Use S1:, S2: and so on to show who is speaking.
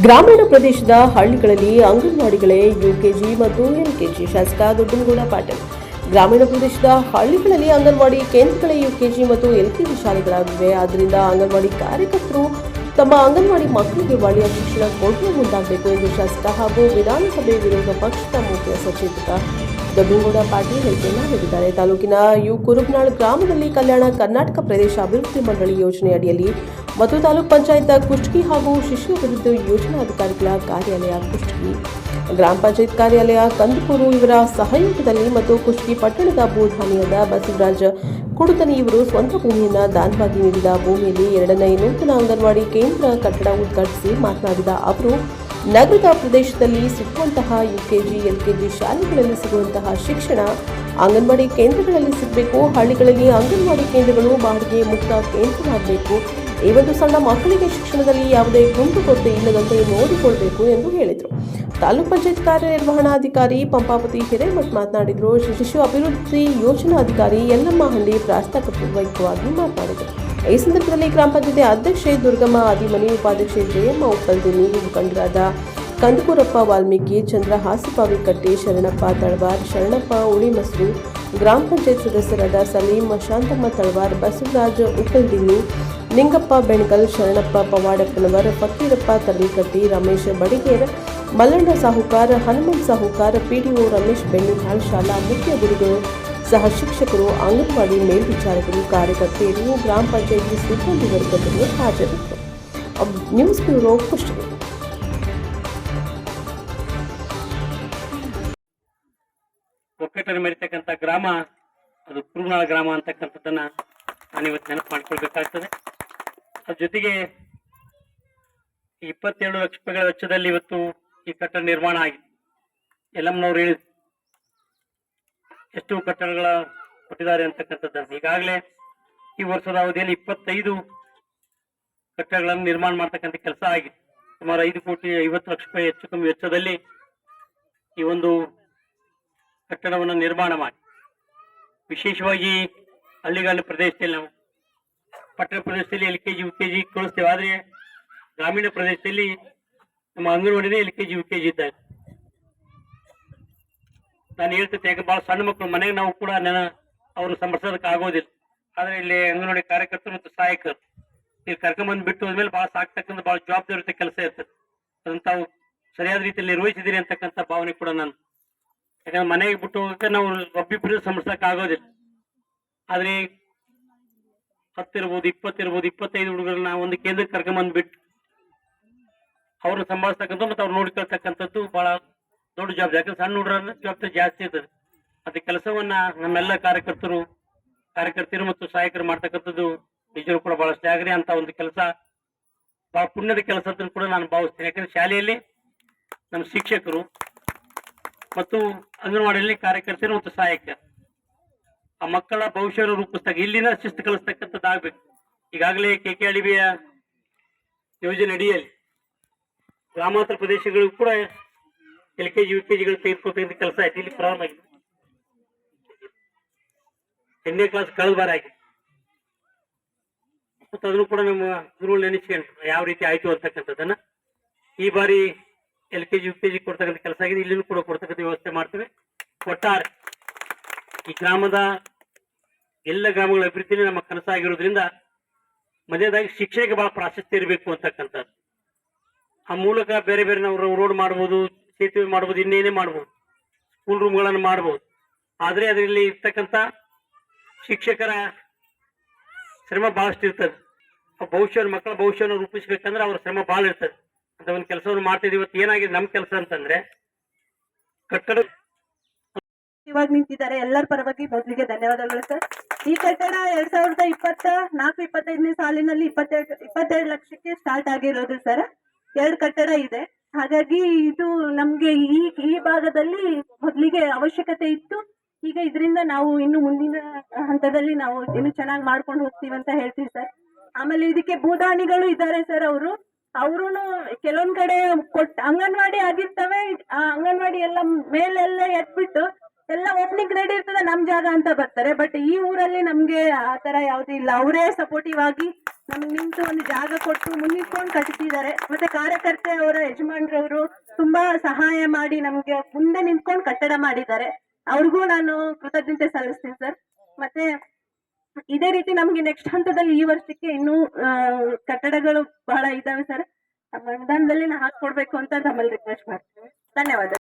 S1: ಗ್ರಾಮೀಣ ಪ್ರದೇಶದ ಹಳ್ಳಿಗಳಲ್ಲಿ ಅಂಗನವಾಡಿಗಳೇ ಯುಕೆಜಿ ಮತ್ತು ಎಲ್ಕೆಜಿ. ಶಾಸಕ ದೊಡ್ಡನಗೌಡ ಪಾಟೀಲ್. ಗ್ರಾಮೀಣ ಪ್ರದೇಶದ ಹಳ್ಳಿಗಳಲ್ಲಿ ಅಂಗನವಾಡಿ ಕೇಂದ್ರಗಳೇ ಯುಕೆಜಿ ಮತ್ತು ಎಲ್ಕೆಜಿ ಶಾಲೆಗಳಾಗಿವೆ. ಆದ್ದರಿಂದ ಅಂಗನವಾಡಿ ಕಾರ್ಯಕರ್ತರು ತಮ್ಮ ಅಂಗನವಾಡಿ ಮಕ್ಕಳಿಗೆ ಒಳ್ಳೆಯ ಶಿಕ್ಷಣ ಕೊಡುವ ಮುಂದಾಗಬೇಕು ಎಂದು ಶಾಸಕ ಹಾಗೂ ವಿಧಾನಸಭೆ ವಿರೋಧ ಪಕ್ಷದ ಮುಖ್ಯ ಸಚೇತಕ ದೊಡ್ಡನಗೌಡ ಪಾಟೀಲ್ ಹೇಳಿಕೆಯನ್ನು ನೀಡಿದ್ದಾರೆ. ತಾಲೂಕಿನ ಕುರುಬನಾಳ್ ಗ್ರಾಮದಲ್ಲಿ ಕಲ್ಯಾಣ ಕರ್ನಾಟಕ ಪ್ರದೇಶ ಅಭಿವೃದ್ಧಿ ಮಂಡಳಿ ಯೋಜನೆ ಅಡಿಯಲ್ಲಿ ಮತ್ತು ತಾಲೂಕ್ ಪಂಚಾಯತ್ ಕುಷ್ಟಗಿ ಹಾಗೂ ಶಿಶು ಅಭಿವೃದ್ಧಿ ಯೋಜನಾಧಿಕಾರಿಗಳ ಕಾರ್ಯಾಲಯ ಕುಷ್ಟಗಿ, ಗ್ರಾಮ ಪಂಚಾಯತ್ ಕಾರ್ಯಾಲಯ ಕಂದಕೂರು ಇವರ ಸಹಯೋಗದಲ್ಲಿ ಮತ್ತು ಕುಷ್ಟಗಿ ಪಟ್ಟಣದ ಭೂಧಾನಿಯಾದ ಬಸವರಾಜ ಕುಡುತನಿ ಇವರು ಸ್ವಂತ ಭೂಮಿಯನ್ನು ದಾನವಾಗಿ ನೀಡಿದ ಭೂಮಿಯಲ್ಲಿ 2ನೇ ನೂತನ ಅಂಗನವಾಡಿ ಕೇಂದ್ರ ಕಟ್ಟಡ ಉದ್ಘಾಟಿಸಿ ಮಾತನಾಡಿದ ಅವರು, ನಗರದ ಪ್ರದೇಶದಲ್ಲಿ ಸಿಗುವಂತಹ ಯುಕೆಜಿ ಎಲ್ಕೆಜಿ ಶಾಲೆಗಳಲ್ಲಿ ಸಿಗುವಂತಹ ಶಿಕ್ಷಣ ಅಂಗನವಾಡಿ ಕೇಂದ್ರಗಳಲ್ಲಿ ಸಿಗಬೇಕು. ಹಳ್ಳಿಗಳಲ್ಲಿ ಅಂಗನವಾಡಿ ಕೇಂದ್ರಗಳು ಬಾಡಿಗೆ ಮುಕ್ತ ಕೇಂದ್ರವಾಗಬೇಕು. ಈ ಒಂದು ಸಣ್ಣ ಮಕ್ಕಳಿಗೆ ಶಿಕ್ಷಣದಲ್ಲಿ ಯಾವುದೇ ಕುಂದುಕೊರತೆ ಇಲ್ಲದಂತೆ ನೋಡಿಕೊಳ್ಳಬೇಕು ಎಂದು ಹೇಳಿದರು. ತಾಲೂಕ್ ಪಂಚಾಯತ್ ಕಾರ್ಯನಿರ್ವಹಣಾಧಿಕಾರಿ ಪಂಪಾಪತಿ ಹಿರೇಮಠ್ ಮಾತನಾಡಿದರು. ಶಿಶು ಅಭಿವೃದ್ಧಿ ಯೋಜನಾಧಿಕಾರಿ ಯಲ್ಲಮ್ಮ ಹಂಡಿ ಪ್ರಾಸ್ತಾವಿಕವಾಗಿ ಮಾತನಾಡಿದರು. ಈ ಸಂದರ್ಭದಲ್ಲಿ ಗ್ರಾಮ ಪಂಚಾಯತ್ ಅಧ್ಯಕ್ಷೆ ದುರ್ಗಮ್ಮ ಆದಿಮನಿ, ಉಪಾಧ್ಯಕ್ಷೆ ಜಯಮ್ಮ ಉಪ್ಪಲ್ದಿನಿ, ಮುಖಂಡರಾದ ಕಂದಕೂರಪ್ಪ ವಾಲ್ಮೀಕಿ, ಚಂದ್ರ ಹಾಸಿಪಾವಿಕಟ್ಟಿ, ಶರಣಪ್ಪ ತಳವಾರ್, ಶರಣಪ್ಪ ಉಳಿಮಸರು, ಗ್ರಾಮ ಪಂಚಾಯತ್ ಸದಸ್ಯರಾದ ಸಲೀಂ, ಶಾಂತಮ್ಮ ತಳವಾರ್, ಬಸವರಾಜ ಉಪ್ಪಲ್ದಿನಿ, ನಿಂಗಪ್ಪ ಬೆಣಕಲ್, ಶರಣಪ್ಪ ಪವಾಡಪ್ಪನವರ್, ಫಕೀರಪ್ಪ ತರ್ಲಿಕಟ್ಟಿ, ರಮೇಶ್ ಬಡಿಗೇರ್, ಮಲ್ಲಣ್ಣ ಸಾಹುಕಾರ್, ಹನುಮಂತ್ ಸಾಹುಕಾರ್, ಪಿಡಿಒ ರಮೇಶ್ ಬೆಣ್ಣಿಹಾಳ್, ಶಾಲಾ ಮುಖ್ಯ ಗುರುಗಳು, ಸಹ ಶಿಕ್ಷಕರು, ಅಂಗನವಾಡಿ ಮೇಲ್ವಿಚಾರಕರು, ಕಾರ್ಯಕರ್ತೆಯರು, ಗ್ರಾಮ ಪಂಚಾಯತಿ ಸಿಬ್ಬಂದಿ ವರ್ಗದವರು ಹಾಜರಿದ್ದರು. News bureau Kushtagi.
S2: ಒಕ್ಕಟ್ಟನ್ನು ಮೆರಿತಕ್ಕಂಥ ಗ್ರಾಮ ಅದು ಕುರುಬನಾಳ ಗ್ರಾಮ ಅಂತಕ್ಕಂಥದ್ದನ್ನ ನಾನು ಇವತ್ತು ನೆನಪು ಮಾಡ್ಕೊಳ್ಬೇಕಾಗ್ತದೆ. ಅದ್ರ ಜೊತೆಗೆ 27 ಲಕ್ಷ ರೂಪಾಯಿಗಳ ವೆಚ್ಚದಲ್ಲಿ ಇವತ್ತು ಈ ಕಟ್ಟಡ ನಿರ್ಮಾಣ ಆಗಿದೆ. ಯಲ್ಲಮ್ಮನವರು ಹೇಳಿ ಎಷ್ಟು ಕಟ್ಟಡಗಳ ಕೊಟ್ಟಿದ್ದಾರೆ ಅಂತಕ್ಕಂಥದ್ದನ್ನು ಈಗಾಗಲೇ ಈ ವರ್ಷದ ಅವಧಿಯಲ್ಲಿ 25 ಕಟ್ಟಡಗಳನ್ನು ನಿರ್ಮಾಣ ಮಾಡ್ತಕ್ಕಂಥ ಕೆಲಸ ಆಗಿದೆ. ಸುಮಾರು 5,50,00,000 ಹೆಚ್ಚು ಕಮ್ಮಿ ವೆಚ್ಚದಲ್ಲಿ ಈ ಒಂದು ಕಟ್ಟಡವನ್ನು ನಿರ್ಮಾಣ ಮಾಡಿ, ವಿಶೇಷವಾಗಿ ಹಳ್ಳಿಗಾಲ ಪ್ರದೇಶದಲ್ಲಿ ನಾವು ಪಟ್ಟಣ ಪ್ರದೇಶದಲ್ಲಿ LKG UKG ಕಳಿಸ್ತೇವೆ. ಆದರೆ ಗ್ರಾಮೀಣ ಪ್ರದೇಶದಲ್ಲಿ ನಮ್ಮ ಅಂಗನವಾಡಿನೇ LKG UKG ಇದ್ದಾರೆ. ನಾನು ಹೇಳ್ತೇನೆ, ಯಾಕೆ ಬಹಳ ಸಣ್ಣ ಮಕ್ಕಳು ಮನೆಗೆ ನಾವು ಕೂಡ ಅವರು ಸಂಭರಿಸೋದಕ್ಕೆ ಆಗೋದಿಲ್ಲ. ಆದ್ರೆ ಇಲ್ಲಿ ಅಂಗನವಾಡಿ ಕಾರ್ಯಕರ್ತರು ಮತ್ತು ಸಹಾಯಕರು ಇಲ್ಲಿ ಕರ್ಕೊಂಡ್ಬಂದು ಬಿಟ್ಟು ಹೋದ್ಮೇಲೆ ಬಹಳ ಸಾಕ್ತಕ್ಕಂಥ ಬಹಳ ಜವಾಬ್ದಾರಿ ಕೆಲಸ ಇರ್ತದೆ. ಅದನ್ನ ತಾವು ಸರಿಯಾದ ರೀತಿಯಲ್ಲಿ ನಿರ್ವಹಿಸಿದಿರಿ ಅಂತಕ್ಕಂಥ ಭಾವನೆ ಕೂಡ ನಾನು, ಯಾಕಂದ್ರೆ ಮನೆಗೆ ಬಿಟ್ಟು ಹೋಗಕ್ಕೆ ನಾವು ಒಬ್ಬಿಬ್ಬರು ಸಂಭರಿಸಕ್ ಆಗೋದಿಲ್ಲ. ಆದ್ರೆ 10 ಇರ್ಬೋದು, 20 ಇರ್ಬೋದು, 25 ಹುಡುಗರನ್ನ ಒಂದು ಕೇಂದ್ರಕ್ಕೆ ಕರ್ಕೊಂಡ್ಬಂದು ಬಿಟ್ಟು ಅವ್ರನ್ನ ಸಂಭಾಳಿಸ್ತಕ್ಕಂಥ ಮತ್ತೆ ಅವ್ರು ನೋಡ್ಕೊಳ್ತಕ್ಕಂಥದ್ದು ಬಹಳ ದೊಡ್ಡ ಜವಾಬ್ದಾರಿ. ಯಾಕಂದ್ರೆ ಸಣ್ಣ ಹುಡುಗರ ಜವಾಬ್ದಾರಿ ಜಾಸ್ತಿ ಇರ್ತದೆ. ಅದೇ ಕೆಲಸವನ್ನ ನಮ್ಮೆಲ್ಲ ಕಾರ್ಯಕರ್ತರು ಮತ್ತು ಸಹಾಯಕರು ಮಾಡ್ತಕ್ಕಂಥದ್ದು ನಿಜರು ಕೂಡ ಬಹಳ ಶ್ಲಾಘನೆ ಅಂತ ಒಂದು ಕೆಲಸ, ಬಹಳ ಪುಣ್ಯದ ಕೆಲಸ ಅಂತ ಕೂಡ ನಾನು ಭಾವಿಸ್ತೇನೆ. ಯಾಕಂದ್ರೆ ಶಾಲೆಯಲ್ಲಿ ನಮ್ಮ ಶಿಕ್ಷಕರು ಮತ್ತು ಅಂಗನವಾಡಿಯಲ್ಲಿ ಕಾರ್ಯಕರ್ತರು ಮತ್ತು ಸಹಾಯಕರು ಆ ಮಕ್ಕಳ ಭವಿಷ್ಯವನ್ನು ರೂಪಿಸಿದಾಗ ಇಲ್ಲಿನ ಶಿಸ್ತು ಕಲಿಸ್ತಕ್ಕಂಥದ್ದಾಗಬೇಕು. ಈಗಾಗಲೇ KKRDBಯ ಯೋಜನೆ ಅಡಿಯಲ್ಲಿ ಗ್ರಾಮಾಂತರ ಪ್ರದೇಶಗಳು ಕೂಡ LKG UKGಗಳು ತೆಗೆದುಕೊಳ್ತಕ್ಕಂಥ ಕೆಲಸ ಆಯ್ತು. ಇಲ್ಲಿ ಪ್ರಾರಂಭ ಆಗಿದೆ. 8ನೇ ಕ್ಲಾಸ್ ಕಳೆದ ಬಾರಿ ಆಗಿದೆ. ಮತ್ತು ಅದನ್ನು ಕೂಡ ನಮ್ಮ ಗುರುಗಳು ನೆನೆಸ್ಕೊಂಡು ಯಾವ ರೀತಿ ಆಯ್ತು ಅಂತಕ್ಕಂಥದ್ದನ್ನ ಈ ಬಾರಿ LKG UKG ಕೊಡ್ತಕ್ಕಂಥ ಕೆಲಸ ಆಗಿದೆ. ಇಲ್ಲಿನೂ ಕೂಡ ಕೊಡ್ತಕ್ಕಂಥ ವ್ಯವಸ್ಥೆ ಮಾಡ್ತೇವೆ. ಒಟ್ಟಾರೆ ಈ ಗ್ರಾಮದ ಎಲ್ಲ ಗ್ರಾಮಗಳ ಅಭಿವೃದ್ಧಿನೇ ನಮ್ಮ ಕನಸಾಗಿರೋದ್ರಿಂದ ಮನೆಯದಾಗಿ ಶಿಕ್ಷೆಗೆ ಬಹಳ ಪ್ರಾಶಸ್ತ್ಯ ಇರಬೇಕು ಅಂತಕ್ಕಂಥದ್ದು. ಆ ಮೂಲಕ ಬೇರೆ ಬೇರೆ ನಾವು ರೋಡ್ ಮಾಡ್ಬೋದು, ಸೇತುವೆ ಮಾಡ್ಬೋದು, ಇನ್ನೇನೇ ಮಾಡ್ಬೋದು, ಸ್ಕೂಲ್ ರೂಮ್ಗಳನ್ನು ಮಾಡ್ಬೋದು. ಆದ್ರೆ ಅದರಲ್ಲಿ ಇರ್ತಕ್ಕಂಥ ಶಿಕ್ಷಕರ ಶ್ರಮ ಬಹಳಷ್ಟು ಇರ್ತದೆ. ಮಕ್ಕಳ ಭವಿಷ್ಯವನ್ನು ರೂಪಿಸ್ಬೇಕಂದ್ರೆ ಅವ್ರ ಶ್ರಮ ಬಹಳ ಇರ್ತದೆ ಅಂತ ಒಂದು ಕೆಲಸವನ್ನು ಮಾಡ್ತಿದ್ವಿ. ಇವತ್ತು ಏನಾಗಿದೆ ನಮ್ಮ ಕೆಲಸ ಅಂತಂದ್ರೆ ಕಟ್ಟಡ
S3: ಇವಾಗ ನಿಂತಿದ್ದಾರೆ. ಎಲ್ಲರ ಪರವಾಗಿ ಮೊದಲಿಗೆ ಧನ್ಯವಾದಗಳು ಸರ್. ಈ ಕಟ್ಟಡ 2024-25ನೇ ಸಾಲಿನಲ್ಲಿ 22 ಲಕ್ಷಕ್ಕೆ ಸ್ಟಾರ್ಟ್ ಆಗಿರೋದು ಸರ್. 2 ಕಟ್ಟಡ ಇದೆ. ಹಾಗಾಗಿ ಇದು ನಮ್ಗೆ ಈ ಭಾಗದಲ್ಲಿ ಮೊದಲಿಗೆ ಅವಶ್ಯಕತೆ ಇತ್ತು. ಈಗ ಇದರಿಂದ ನಾವು ಇನ್ನು ಮುಂದಿನ ಹಂತದಲ್ಲಿ ನಾವು ಇನ್ನು ಚೆನ್ನಾಗಿ ಮಾಡ್ಕೊಂಡು ಹೋಗ್ತೀವಿ ಅಂತ ಹೇಳ್ತೀವಿ ಸರ್. ಆಮೇಲೆ ಇದಕ್ಕೆ ಭೂದಾನಿಗಳು ಇದ್ದಾರೆ ಸರ್. ಅವರು ಕೆಲವೊಂದ್ ಕಡೆ ಅಂಗನವಾಡಿ ಆಗಿರ್ತವೆ. ಆ ಅಂಗನವಾಡಿ ಎಲ್ಲ ಮೇಲೆಲ್ಲ ಎತ್ಬಿಟ್ಟು ಎಲ್ಲ ಓಪನಿಂಗ್ ರೆಡಿ ಇರ್ತದೆ, ನಮ್ ಜಾಗ ಅಂತ ಬರ್ತಾರೆ. ಬಟ್ ಈ ಊರಲ್ಲಿ ನಮ್ಗೆ ಆತರ ಯಾವ್ದು ಇಲ್ಲ. ಅವರೇ ಸಪೋರ್ಟಿವ್ ಆಗಿ ನಮ್ಗೆ ನಿಂತು ಒಂದು ಜಾಗ ಕೊಟ್ಟು ಮುನ್ನಿಟ್ಕೊಂಡು ಕಟ್ಟಿಸಿದ್ದಾರೆ. ಮತ್ತೆ ಕಾರ್ಯಕರ್ತೆ ಅವರ ಯಜಮಾನ್ರವರು ತುಂಬಾ ಸಹಾಯ ಮಾಡಿ ನಮ್ಗೆ ಮುಂದೆ ನಿಂತ್ಕೊಂಡು ಕಟ್ಟಡ ಮಾಡಿದ್ದಾರೆ. ಅವ್ರಿಗೂ ನಾನು ಕೃತಜ್ಞತೆ ಸಲ್ಲಿಸ್ತೀನಿ ಸರ್. ಮತ್ತೆ ಇದೇ ರೀತಿ ನಮ್ಗೆ ನೆಕ್ಸ್ಟ್ ಹಂತದಲ್ಲಿ ಈ ವರ್ಷಕ್ಕೆ ಇನ್ನೂ ಕಟ್ಟಡಗಳು ಬಹಳ ಇದಾವೆ ಸರ್. ಅನುದಾನದಲ್ಲಿ ಹಾಕೊಡ್ಬೇಕು ಅಂತ ತಮ್ಮಲ್ಲಿ ರಿಕ್ವೆಸ್ಟ್ ಮಾಡ್ತೀನಿ. ಧನ್ಯವಾದ.